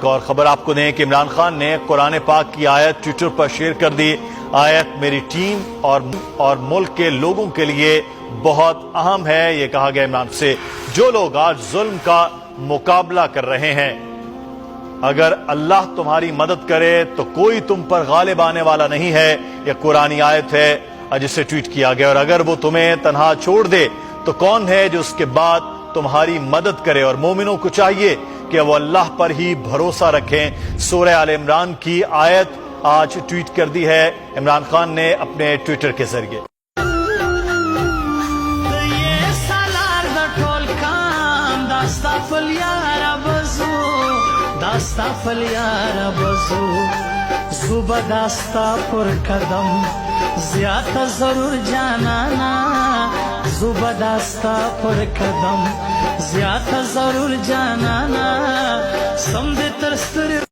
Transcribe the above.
एक और खबर आपको दें कि इमरान खान ने कुरान पाक की आयत ट्विटर पर शेयर कर दी। आयत मेरी टीम और मुल्क के लोगों के लिए बहुत अहम है। ये कहा गया इमरान से, जो लोग आज जुल्म का मुकाबला कर रहे हैं, अगर अल्लाह तुम्हारी मदद करे तो कोई तुम पर गालिब आने वाला नहीं है। यह कुरानी आयत है जिसे ट्वीट किया गया। और अगर वो तुम्हें तन्हा छोड़ दे तो कौन है जो उसके बाद तुम्हारी मदद करे। और मोमिनों को चाहिए कि वो अल्लाह पर ही भरोसा रखें। सूरह आल इमरान की आयत आज ट्वीट कर दी है इमरान खान ने अपने ट्विटर के जरिए। दास्ता फलियारा बजू सुबह दास्ता पर कदम ज्यादा जरूर जाना ना, सुबह दास्ता पर कदम ज्यादा जरूर जाना ना, समझे तरस